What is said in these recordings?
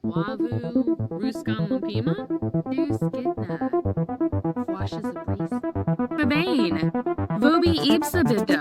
Wavu, Ruskan Lumpima, Skidna, Flashes of Breeze. Babane, Vobi Ibsa Bibdo.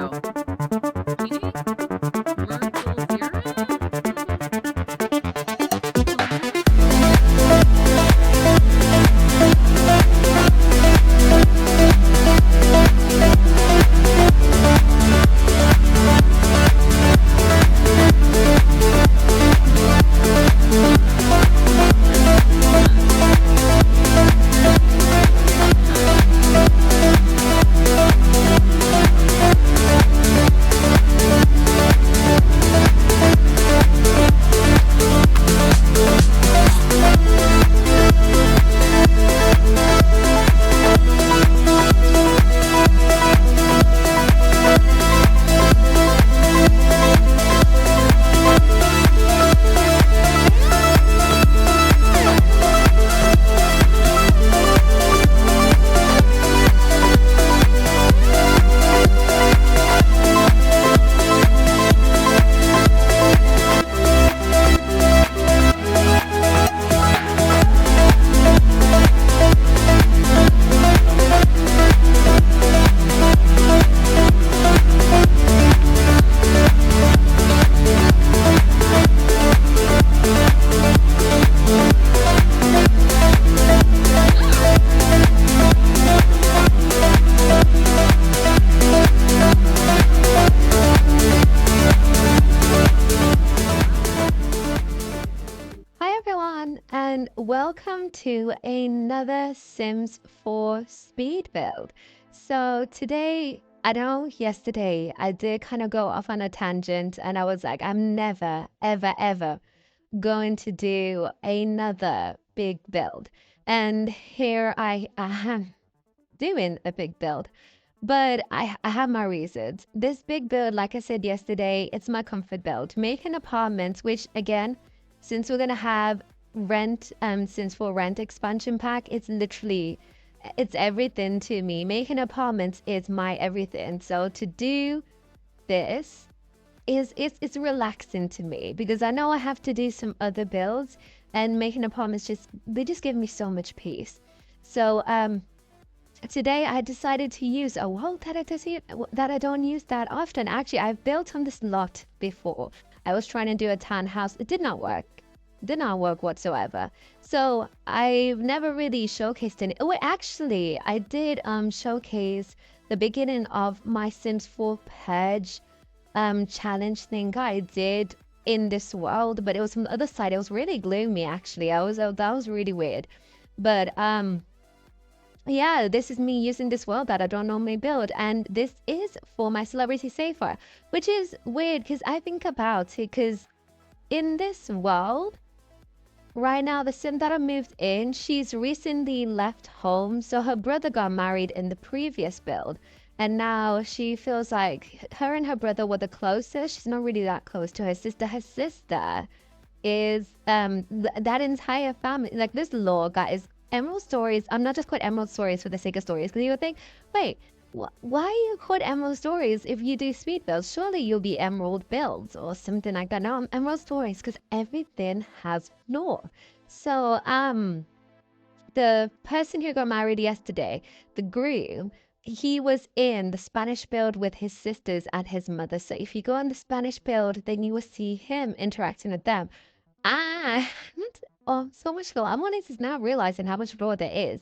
And welcome to another Sims 4 speed build. So today, I know yesterday I did kind of go off on a tangent and I was like, I'm never, ever going to do another big build. And here I am doing a big build. But I have my reasons. This big build, like I said yesterday, it's my comfort build. Making apartments, which again, since we're going to have rent since for rent expansion pack, it's everything to me. Making apartments is my everything. So to do this it's relaxing to me because I know I have to do some other builds, and making apartments they just give me so much peace. So today I decided to use a world that I don't use that often. Actually, I've built on this lot before. I was trying to do a townhouse. It did not work whatsoever. So I've never really showcased any. Oh wait, actually I did showcase the beginning of my Sims 4 purge challenge thing I did in this world, but it was from the other side. It was really gloomy actually. That was really weird. But yeah, this is me using this world that I don't normally build, and this is for my celebrity safer, which is weird because I think about it, because in this world right now, the sim that I moved in, she's recently left home. So her brother got married in the previous build. And now she feels like her and her brother were the closest. She's not really that close to her sister. Her sister is that entire family. Like this lore, guys. Emerald Stories. I'm not just called Emerald Stories for the sake of stories. Because you would think, wait, why are you called Emerald Stories if you do speed builds? Surely you'll be Emerald Builds or something like that. No, I'm Emerald Stories because everything has lore. So the person who got married yesterday, the groom, he was in the Spanish build with his sisters and his mother. So if you go on the Spanish build, then you will see him interacting with them. Oh, so much lore. I'm only just now realizing how much lore there is.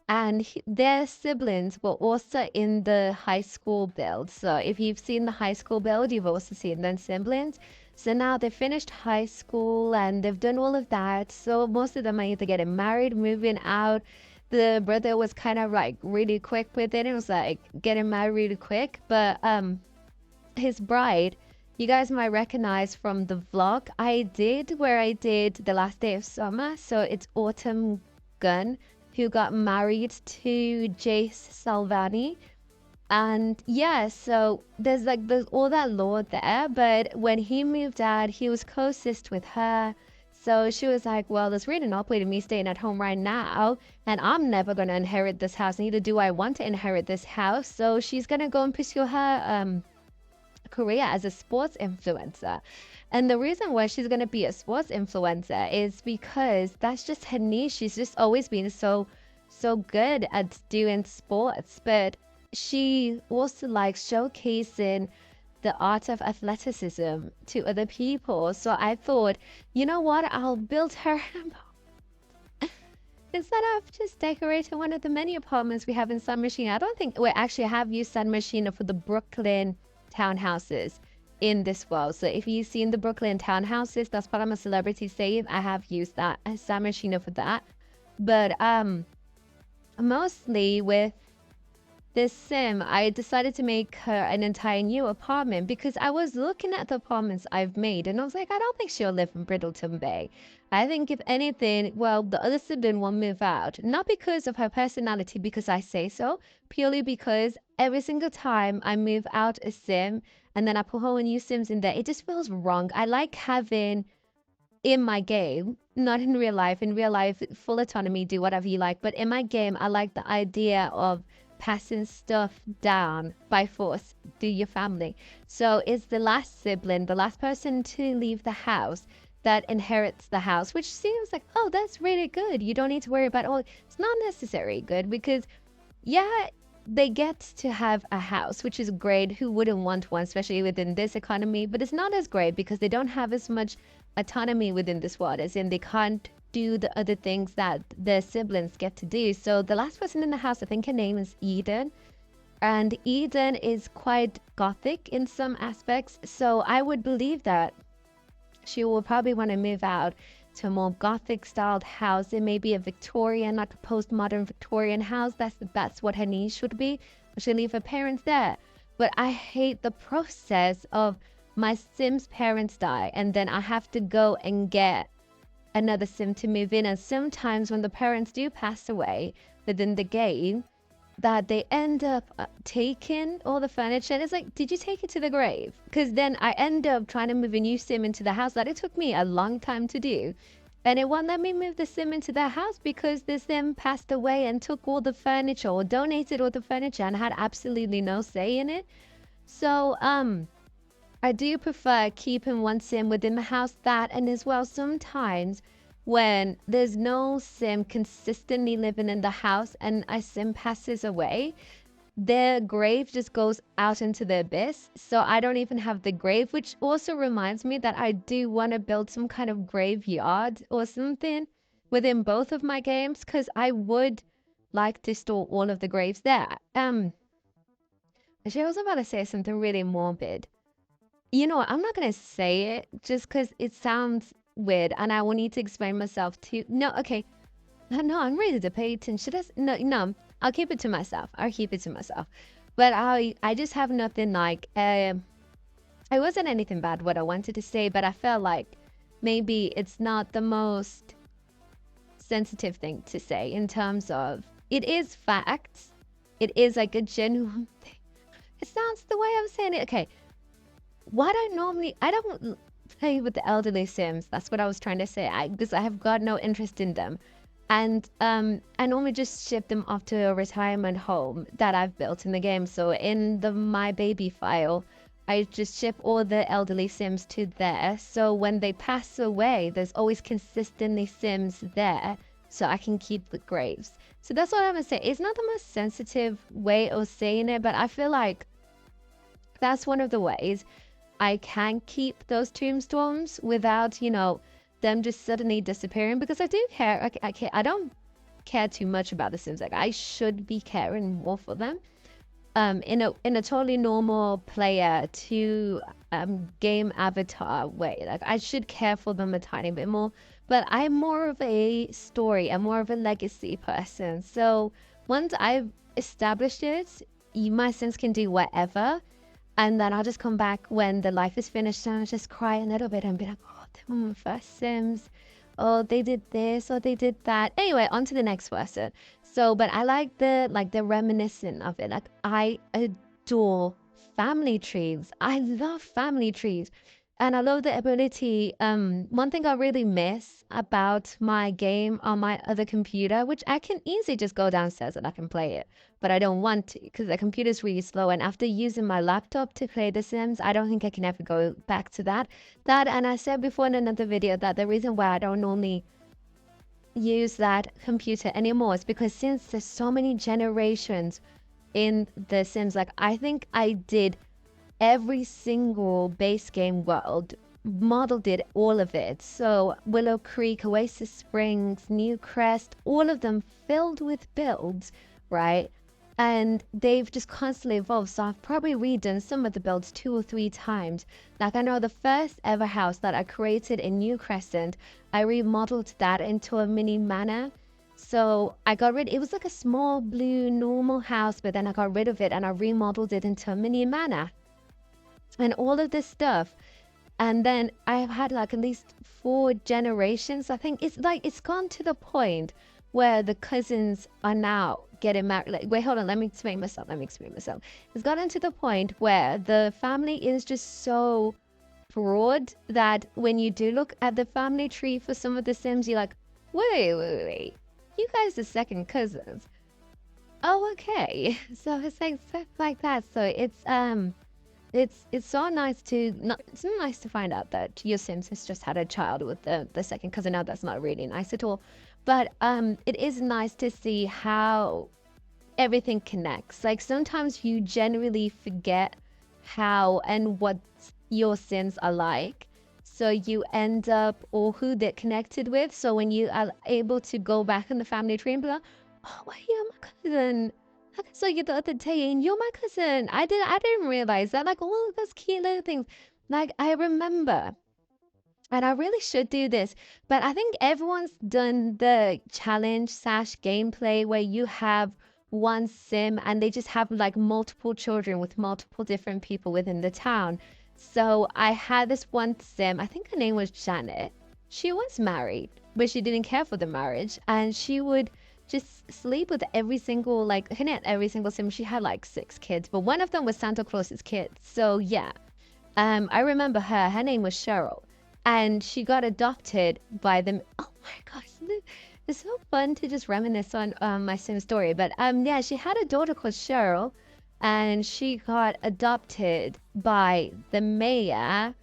And their siblings were also in the high school build. So if you've seen the high school build, you've also seen their siblings. So now they've finished high school and they've done all of that. So most of them are either getting married, moving out. The brother was kind of like really quick with it. It was like getting married really quick. But his bride, you guys might recognize from the vlog I did where I did the last day of summer. So it's Autumn Gun, who got married to Jace Salvani. And yeah, so there's all that lore there. But when he moved out, he was closest with her. So she was like, well, there's really no point in me staying at home right now, and I'm never going to inherit this house. Neither do I want to inherit this house. So she's going to go and pursue her career as a sports influencer. And the reason why she's going to be a sports influencer is because that's just her niche. She's just always been so good at doing sports, but she also likes showcasing the art of athleticism to other people. So I thought, you know what, I'll build her instead of just decorating one of the many apartments we have in Sun Machine. I don't think we actually have used Sun Machine for the Brooklyn townhouses in this world. So if you've seen the Brooklyn townhouses, that's part of my celebrity save. I have used that as Sun Machine for that. But mostly with this sim, I decided to make her an entire new apartment because I was looking at the apartments I've made and I was like, I don't think she'll live in Bridleton Bay. I think if anything, well, the other sibling will move out, not because of her personality, because I say so, purely because every single time I move out a sim and then I put whole new sims in there, it just feels wrong. I like having in my game, not in real life, full autonomy, do whatever you like, but in my game, I like the idea of passing stuff down by force through your family. So it's the last sibling, the last person to leave the house that inherits the house, which seems like, oh, that's really good. You don't need to worry about, oh, it's not necessarily good because, yeah, they get to have a house, which is great. Who wouldn't want one, especially within this economy? But it's not as great because they don't have as much autonomy within this world, as in they can't do the other things that their siblings get to do. So the last person in the house, I think her name is Eden, and Eden is quite gothic in some aspects. So I would believe that she will probably want to move out to a more gothic styled house. It may be a Victorian, not a postmodern Victorian house. That's what her niche would be. She'll leave her parents there. But I hate the process of my Sim's parents die and then I have to go and get another sim to move in. And sometimes when the parents do pass away within the game, that they end up taking all the furniture. And it's like, did you take it to the grave? Because then I end up trying to move a new sim into the house that it took me a long time to do. And it won't let me move the sim into the house because the sim passed away and took all the furniture or donated all the furniture and had absolutely no say in it. So, I do prefer keeping one sim within the house, that, and as well sometimes when there's no sim consistently living in the house and a sim passes away, their grave just goes out into the abyss. So I don't even have the grave, which also reminds me that I do want to build some kind of graveyard or something within both of my games because I would like to store all of the graves there. Actually, I was about to say something really morbid. You know what? I'm not going to say it just because it sounds weird and I will need to explain myself too. No, okay. No, I'm ready to debate and should I? No, I'll keep it to myself. I'll keep it to myself. But I just have nothing like, it wasn't anything bad what I wanted to say, but I felt like maybe it's not the most sensitive thing to say in terms of, it is facts. It is like a genuine thing. It sounds the way I'm saying it. Okay. What I don't play with the elderly sims. That's what I was trying to say. Because I have got no interest in them. And I normally just ship them off to a retirement home that I've built in the game. So in the My Baby file, I just ship all the elderly sims to there. So when they pass away, there's always consistently sims there. So I can keep the graves. So that's what I'm going to say. It's not the most sensitive way of saying it, but I feel like that's one of the ways I can keep those tombstones without, you know, them just suddenly disappearing, because I do care. I don't care too much about the Sims. Like I should be caring more for them. In a totally normal player to game avatar way. Like I should care for them a tiny bit more. But I'm more of a story. I'm more of a legacy person. So once I've established it, my Sims can do whatever. And then I'll just come back when the life is finished and I'll just cry a little bit and be like, oh, they were my first Sims. Oh, they did this or they did that. Anyway, on to the next person. So, but I like the reminiscent of it. Like I adore family trees. I love family trees. And I love the ability. One thing I really miss about my game on my other computer, which I can easily just go downstairs and I can play it, but I don't want to because the computer is really slow. And after using my laptop to play The Sims, I don't think I can ever go back to that. And I said before in another video that the reason why I don't normally use that computer anymore is because since there's so many generations in The Sims, like I think I did every single base game world, model did all of it. So Willow Creek, Oasis Springs, New Crest, all of them filled with builds, right? And they've just constantly evolved. So I've probably redone some of the builds 2 or 3 times. Like I know the first ever house that I created in New Crescent, I remodeled that into a mini manor. So I got rid, it was like a small blue normal house, but then I got rid of it and I remodeled it into a mini manor and all of this stuff. And then I've had like at least 4 generations. I think it's like it's gone to the point where the cousins are now getting married. Like, wait, hold on, let me explain myself. It's gotten to the point where the family is just so broad that when you do look at the family tree for some of the Sims, you're like, wait, you guys are second cousins. Oh, okay. So it's like stuff like that. So it's so nice to not, it's so nice to find out that your Sims has just had a child with the second cousin. Now that's not really nice at all, but it is nice to see how everything connects. Like sometimes you generally forget how and what your Sims are like, so you end up or who they're connected with. So when you are able to go back in the family tree and be like, oh, well, you're my cousin. I saw you the other day and you're my cousin. I didn't realize that. Like all of those cute little things. Like I remember, and I really should do this, but I think everyone's done the challenge slash gameplay where you have one sim and they just have like multiple children with multiple different people within the town. So I had this one sim, I think her name was Janet. She was married, but she didn't care for the marriage, and she would just sleep with every single, like, hitting at every single sim. She had like 6 kids, but one of them was Santa Claus's kid. So yeah, I remember her. Her name was Cheryl, and she got adopted by them. Oh my gosh, it's so fun to just reminisce on my sim story. But yeah, she had a daughter called Cheryl, and she got adopted by the mayor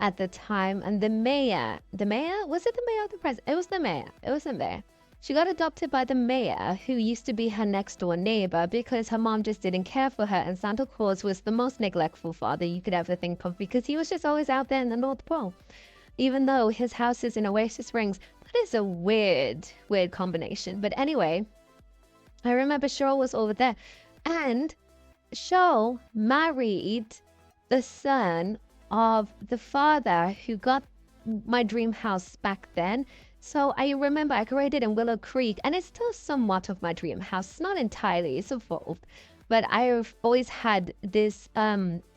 at the time. And the mayor, was it the mayor or the president? It was the mayor. It was the mayor. She got adopted by the mayor, who used to be her next door neighbor, because her mom just didn't care for her, and Santa Claus was the most neglectful father you could ever think of, because he was just always out there in the North Pole. Even though his house is in Oasis Springs, that is a weird combination. But anyway, I remember Cheryl was over there, and Cheryl married the son of the father who got my dream house back then. So I remember I created in Willow Creek, and it's still somewhat of my dream house. It's not entirely, it's evolved, but I've always had this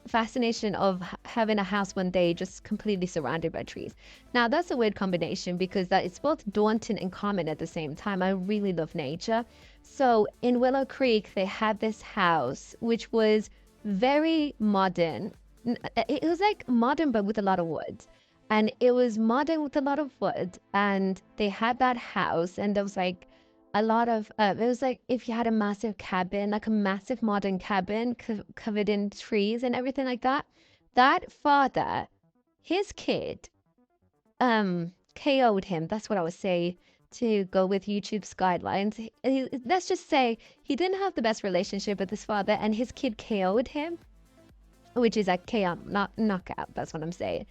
fascination of having a house one day just completely surrounded by trees. Now that's a weird combination because that it's both daunting and common at the same time. I really love nature. So in Willow Creek, they had this house which was very modern. It was like modern but with a lot of wood. And it was modern with a lot of wood, and they had that house, and there was like a lot of it was like if you had a massive cabin, like a massive modern cabin covered in trees and everything like that. That father, his kid, KO'd him. That's what I would say to go with YouTube's guidelines. Let's just say he didn't have the best relationship with his father, and his kid KO'd him, which is a KO, not knockout. That's what I'm saying.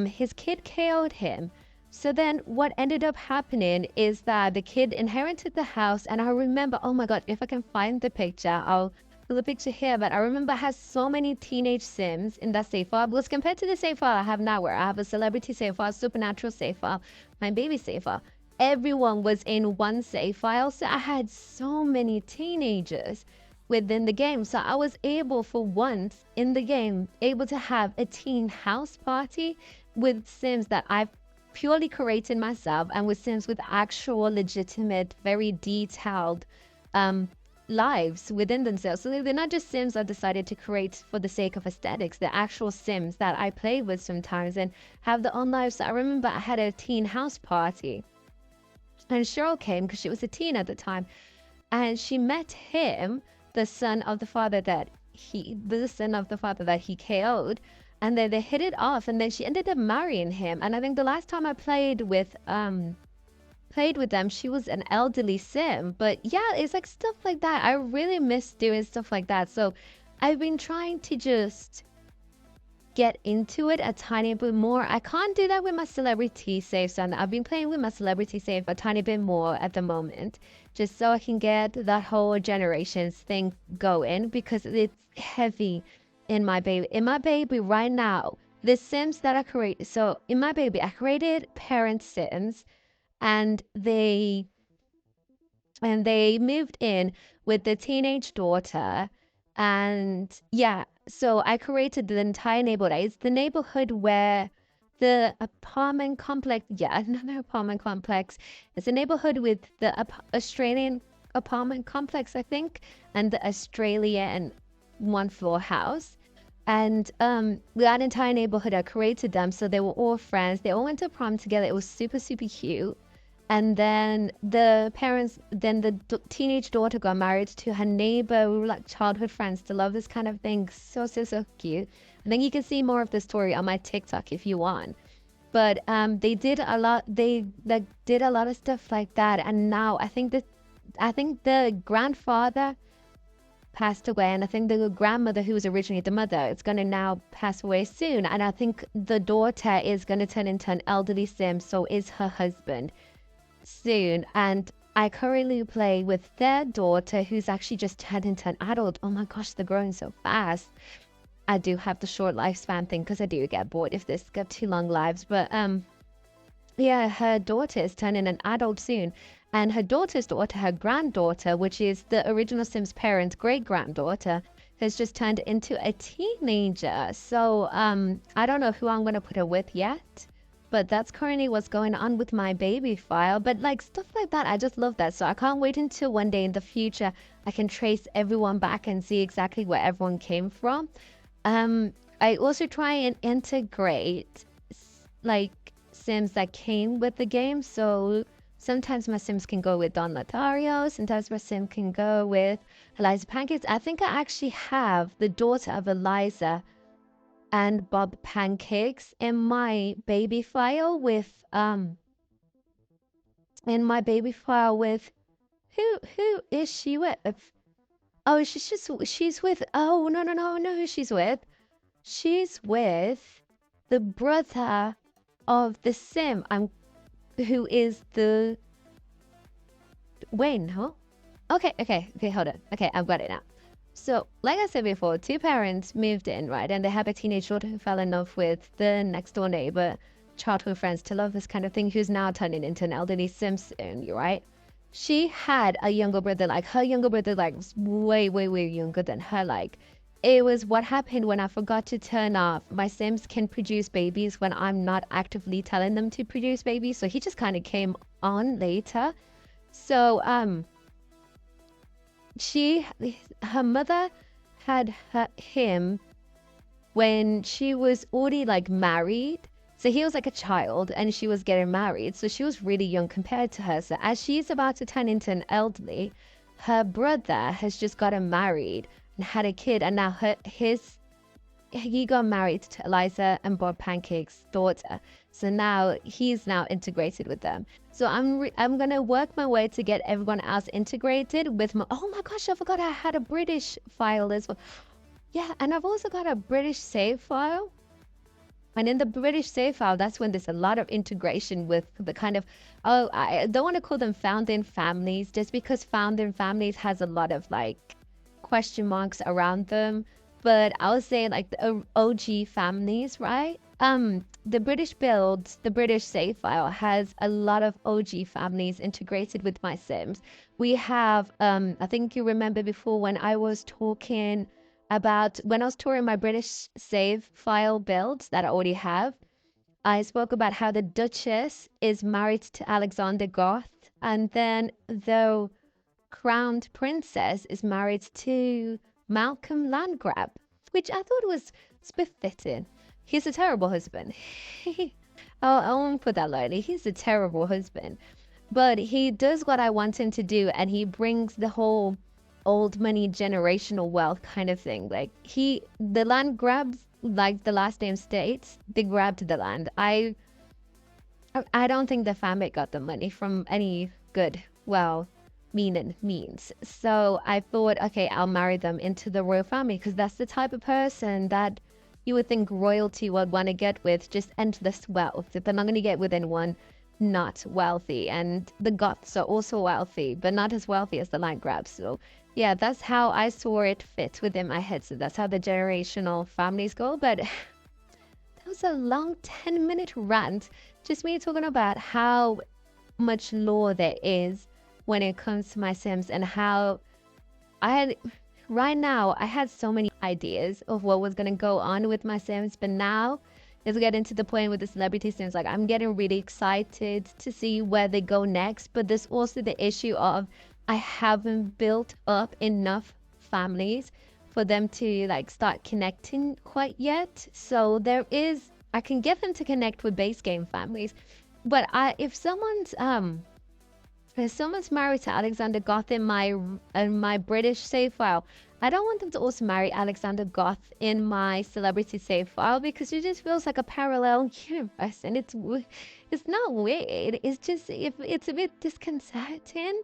His kid KO'd him. So then what ended up happening is that the kid inherited the house. And I remember, oh my God, if I can find the picture, I'll put the picture here. But I remember I had so many teenage Sims in that save file. Because compared to the save file I have now, where I have a celebrity save file, supernatural save file, my baby save file, everyone was in one save file. So I had so many teenagers within the game. So I was able for once in the game able to have a teen house party with Sims that I've purely created myself, and with Sims with actual legitimate, very detailed lives within themselves. So they're not just Sims I decided to create for the sake of aesthetics. They're actual Sims that I play with sometimes and have their own lives. So I remember I had a teen house party and Cheryl came because she was a teen at the time, and she met him, the son of the father that he KO'd, and then they hit it off, and then she ended up marrying him. And I think the last time I played with them, she was an elderly sim. But yeah, it's like stuff like that. I really miss doing stuff like that. So I've been trying to just get into it a tiny bit more. I can't do that with my celebrity saves, and I've been playing with my celebrity save a tiny bit more at the moment, just so I can get that whole generations thing going, because it's heavy in my baby. In my baby right now, the Sims that I create. So in my baby, I created parent Sims, and they moved in with the teenage daughter. And yeah, so I created the entire neighborhood. It's the neighborhood where the apartment complex, yeah, another apartment complex. It's a neighborhood with the Australian apartment complex, I think, and the Australian one floor house. And that entire neighborhood, I created them so they were all friends. They all went to prom together. It was super, super cute. And then the teenage daughter got married to her neighbor. We were like childhood friends. To love this kind of thing. So, so, so cute. I think you can see more of the story on my TikTok if you want. But they did a lot. They like did a lot of stuff like that. And now I think the grandfather passed away, and I think the grandmother, who was originally the mother, is going to now pass away soon. And I think the daughter is going to turn into an elderly sim. So is her husband soon. And I currently play with their daughter, who's actually just turned into an adult. Oh my gosh, they're growing so fast. I do have the short lifespan thing because I do get bored if this got too long lives. But yeah, her daughter is turning an adult soon. And her daughter's daughter, her granddaughter, which is the original Sims parent great granddaughter, has just turned into a teenager. So I don't know who I'm going to put her with yet. But that's currently what's going on with my baby file. But like stuff like that, I just love that. So I can't wait until one day in the future I can trace everyone back and see exactly where everyone came from. I also try and integrate like Sims that came with the game. So sometimes my Sims can go with Don Lothario. Sometimes my Sim can go with Eliza Pancakes. I think I actually have the daughter of Eliza and Bob Pancakes in my baby file with who is she with? Oh, she's with, oh no, I know who she's with. She's with the brother of the Sim who is the Wayne, huh? Okay, hold on. Okay, I've got it now. So, like I said before, two parents moved in, right? And they have a teenage daughter who fell in love with the next door neighbor, childhood friends to love this kind of thing, who's now turning into an elderly Simpson, right? She had a younger brother, like her younger brother, like was way, way, way younger than her. Like, it was what happened when I forgot to turn off. My Sims can produce babies when I'm not actively telling them to produce babies. So he just kind of came on later. So, her mother had him when she was already like married. So he was like a child and she was getting married. So she was really young compared to her. So as she's about to turn into an elderly, her brother has just gotten married and had a kid. And now he got married to Eliza and Bob Pancake's daughter. So now he's now integrated with them. So I'm gonna work my way to get everyone else integrated with my. Oh my gosh, I forgot I had a British file as well. Yeah, and I've also got a British save file. And in the British save file, that's when there's a lot of integration with the kind of, oh, I don't want to call them founding families, just because founding families has a lot of like question marks around them. But I would say like the OG families, right? The British save file has a lot of OG families integrated with my Sims. We have, I think you remember before when I was touring my British save file builds that I already have, I spoke about how the Duchess is married to Alexander Goth, and then though crowned princess is married to Malcolm Landgrab, which I thought was befitting. He's a terrible husband. I won't put that lightly. He's a terrible husband. But he does what I want him to do, and he brings the whole old money generational wealth kind of thing. Like the land grabs, like the last name states, they grabbed the land. I don't think the family got the money from any good, well, means. So I thought, okay, I'll marry them into the royal family because that's the type of person that you would think royalty would want to get with, just endless wealth. If they're not going to get with anyone not wealthy. And the Goths are also wealthy, but not as wealthy as the Landgrabs. So yeah, that's how I saw it fit within my head. So that's how the generational families go. But that was a long 10-minute rant. Just me talking about how much lore there is when it comes to my Sims, and how right now I had so many ideas of what was going to go on with my Sims, but now it's getting to the point with the celebrity Sims, like I'm getting really excited to see where they go next. But there's also the issue of I haven't built up enough families for them to like start connecting quite yet. So I can get them to connect with base game families, but if someone's married to Alexander Goth in my British save file, I don't want them to also marry Alexander Goth in my celebrity save file, because it just feels like a parallel universe, and it's not weird. It's just it's a bit disconcerting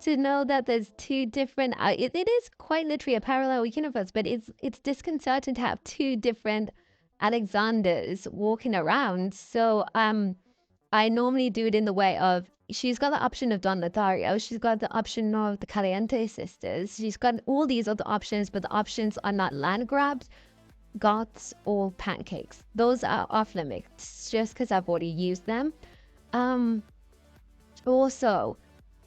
to know that there's two different. It is quite literally a parallel universe, but it's disconcerting to have two different Alexanders walking around. So I normally do it in the way of, she's got the option of Don Lothario, she's got the option of the Caliente sisters, she's got all these other options, but the options are not land grabs, goths, or pancakes. Those are off limits just because I've already used them. Also,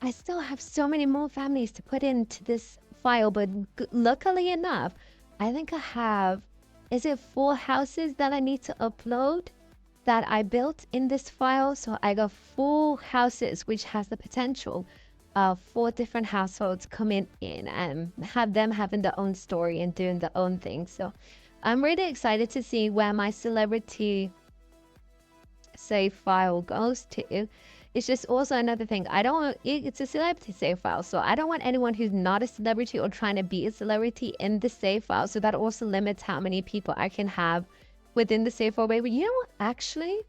I still have so many more families to put into this file, but luckily enough, I think I have, is it 4 houses that I need to upload that I built in this file? So I got 4 houses, which has the potential of 4 different households coming in and have them having their own story and doing their own thing. So I'm really excited to see where my celebrity save file goes to. It's just also another thing, it's a celebrity save file, so I don't want anyone who's not a celebrity or trying to be a celebrity in the save file. So that also limits how many people I can have within the save file. But you know what, actually,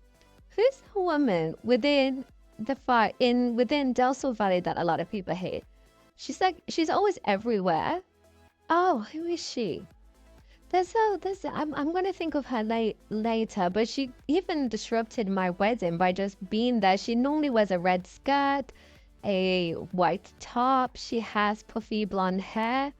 who's the woman within within Del Sol Valley that a lot of people hate? She's always everywhere. Oh, who is she? I'm gonna think of her later, but she even disrupted my wedding by just being there. She normally wears a red skirt, a white top, she has puffy blonde hair,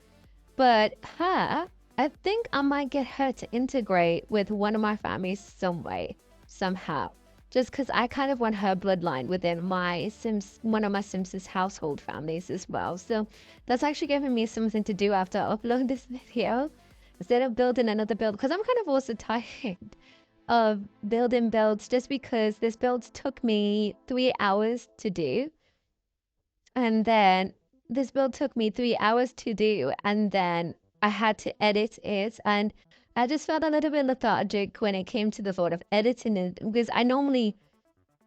but I think I might get her to integrate with one of my families some way, somehow. Just because I kind of want her bloodline within one of my Sims' household families as well. So that's actually giving me something to do after I upload this video. Instead of building another build, because I'm kind of also tired of building builds, just because this build took me 3 hours to do. And then this build took me 3 hours to do, and then I had to edit it, and I just felt a little bit lethargic when it came to the thought of editing it, because I normally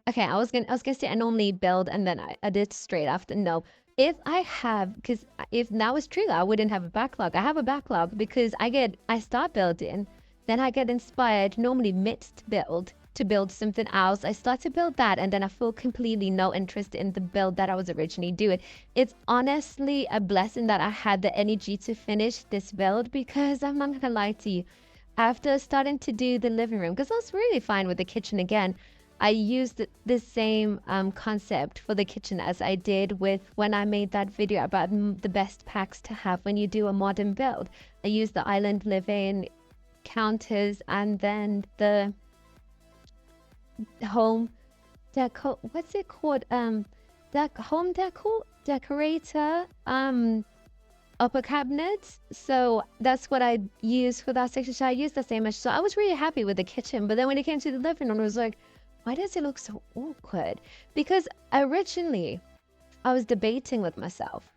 build and then I edit straight after. No, if now it's true, I wouldn't have a backlog. I have a backlog because I start building, then I get inspired, normally mixed build, to build something else. I start to build that, and then I feel completely no interest in the build that I was originally doing. It's honestly a blessing that I had the energy to finish this build, because I'm not gonna lie to you, after starting to do the living room, because I was really fine with the kitchen again, I used the same concept for the kitchen as I did with when I made that video about the best packs to have when you do a modern build. I used the island living counters, and then the home decor, what's it called, home decor decorator upper cabinets. So that's what I used for that section. So I used the same. So I was really happy with the kitchen, but then when it came to the living room, I was like, why does it look so awkward? Because originally I was debating with myself,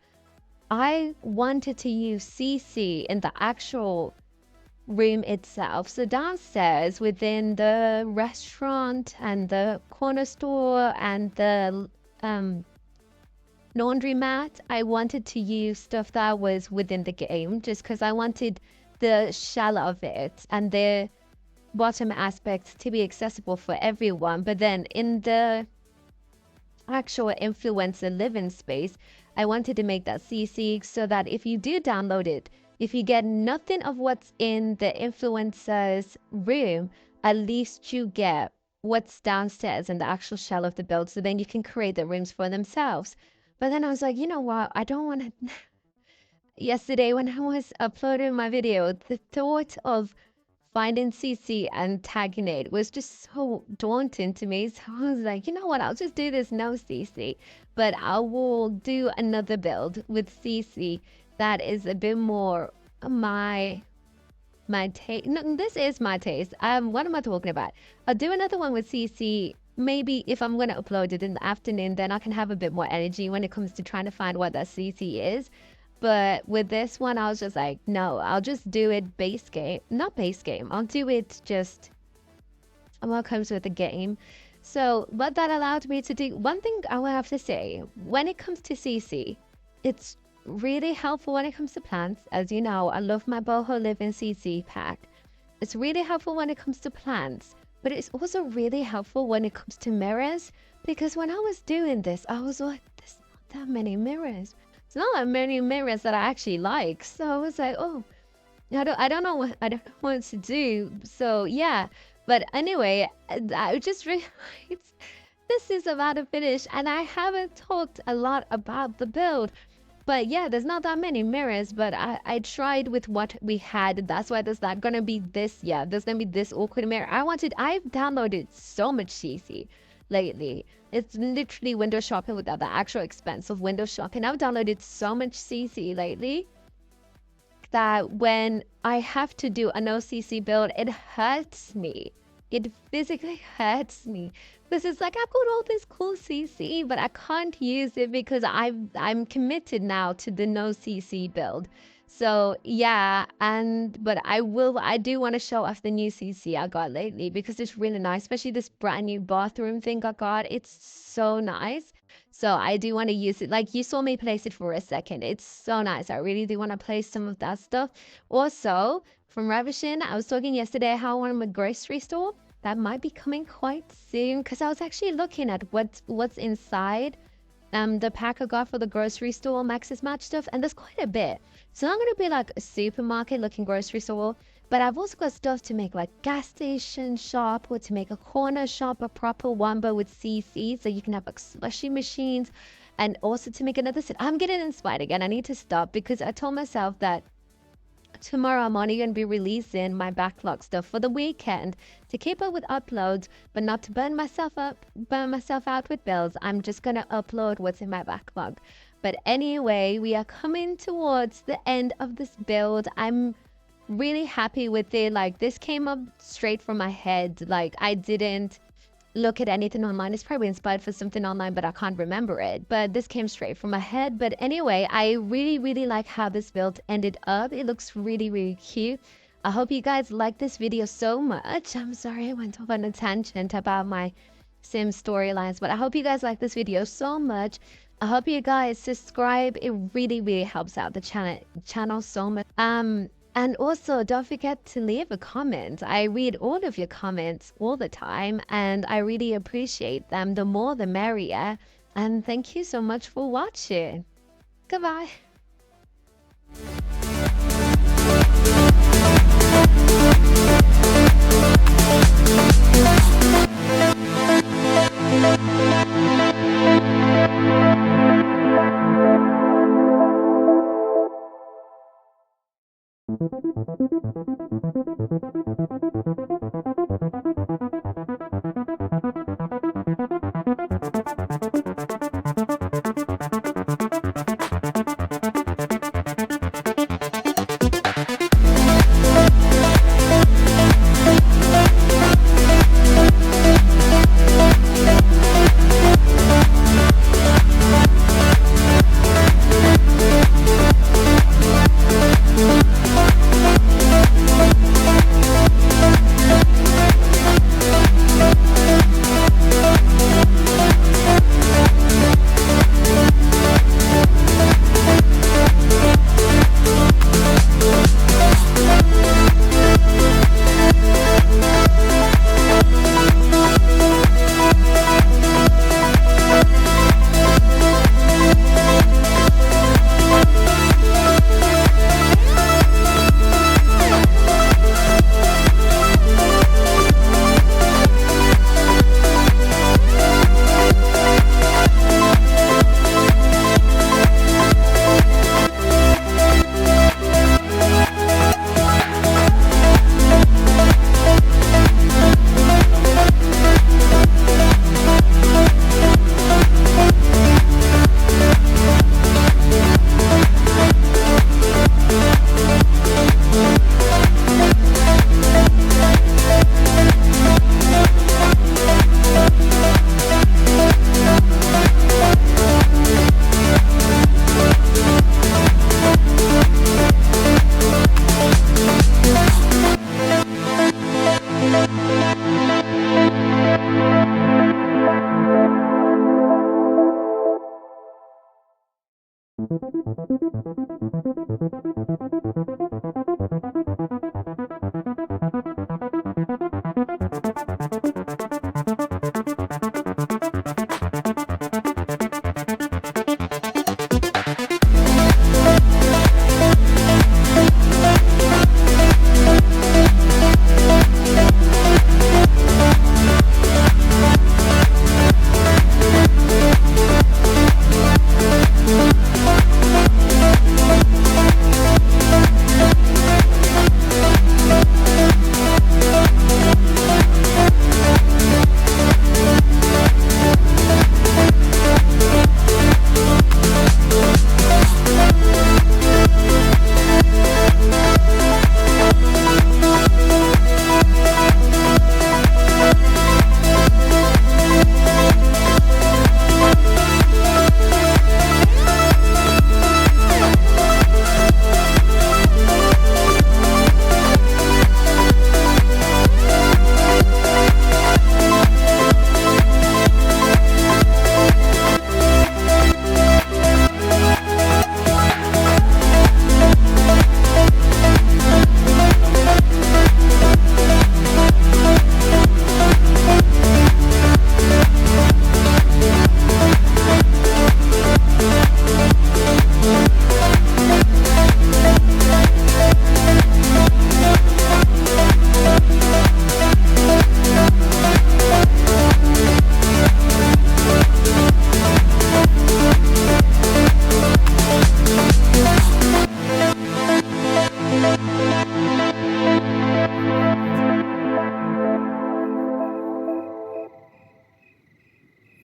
I wanted to use CC in the actual room itself. So downstairs within the restaurant and the corner store and the laundromat, I wanted to use stuff that was within the game just because I wanted the shell of it and the bottom aspects to be accessible for everyone. But then in the actual influencer living space, I wanted to make that CC so that if you do download it, if you get nothing of what's in the influencer's room, at least you get what's downstairs in the actual shell of the build, so then you can create the rooms for themselves. But then I was like, you know what? I don't want to. Yesterday, when I was uploading my video, the thought of finding CC and tagging it was just so daunting to me. So I was like, you know what? I'll just do this no CC, but I will do another build with CC that is a bit more my taste. No, this is my taste. What am I talking about? I'll do another one with CC. Maybe if I'm going to upload it in the afternoon, then I can have a bit more energy when it comes to trying to find what that CC is. But with this one, I was just like, no, I'll just do it base game. Not base game. I'll do it just what comes with the game. So what that allowed me to do, one thing I will have to say, when it comes to CC, it's really helpful when it comes to plants. As you know, I love my boho living CC pack. It's really helpful when it comes to plants, but it's also really helpful when it comes to mirrors, because when I was doing this, I was like, there's not that many mirrors. It's not that many mirrors that I actually like. So I was like, oh, I don't know what to do. So yeah, but anyway, I just realized this is about to finish, and I haven't talked a lot about the build. But yeah, there's not that many mirrors, but I tried with what we had. That's why there's not gonna be this. Yeah, there's gonna be this awkward mirror. I've downloaded so much CC lately. It's literally window shopping without the actual expense of window shopping. I've downloaded so much CC lately that when I have to do a no CC build, it hurts me. It physically hurts me because it's like I've got all this cool CC, but I can't use it because I'm committed now to the no CC build. So yeah, but I do want to show off the new CC I got lately because it's really nice, especially this brand new bathroom thing I got. It's so nice. So I do want to use it. Like you saw me place it for a second. It's so nice. I really do want to place some of that stuff. Also, from Ravishing, I was talking yesterday how I want a grocery store. That might be coming quite soon because I was actually looking at what's inside the pack I got for the grocery store Max's Match stuff, and there's quite a bit. It's not going to be like a supermarket looking grocery store, but I've also got stuff to make like gas station shop, or to make a corner shop, a proper one but with CC, so you can have like slushy machines, and also to make another set. I'm getting inspired again. I need to stop because I told myself that tomorrow I'm only going to be releasing my backlog stuff for the weekend to keep up with uploads, but not to burn myself out with builds. I'm just going to upload what's in my backlog. But anyway, we are coming towards the end of this build. I'm really happy with it. Like, this came up straight from my head. Like, I didn't look at anything online. It's probably inspired for something online, but I can't remember it. But this came straight from my head. But anyway, I really like how this build ended up. It looks really cute. I hope you guys like this video so much. I'm sorry I went off on a tangent about my sim storylines, but I hope you guys like this video so much. I hope you guys subscribe. It really helps out the channel so much. And also, don't forget to leave a comment. I read all of your comments all the time, and I really appreciate them. The more, the merrier. And thank you so much for watching. Goodbye.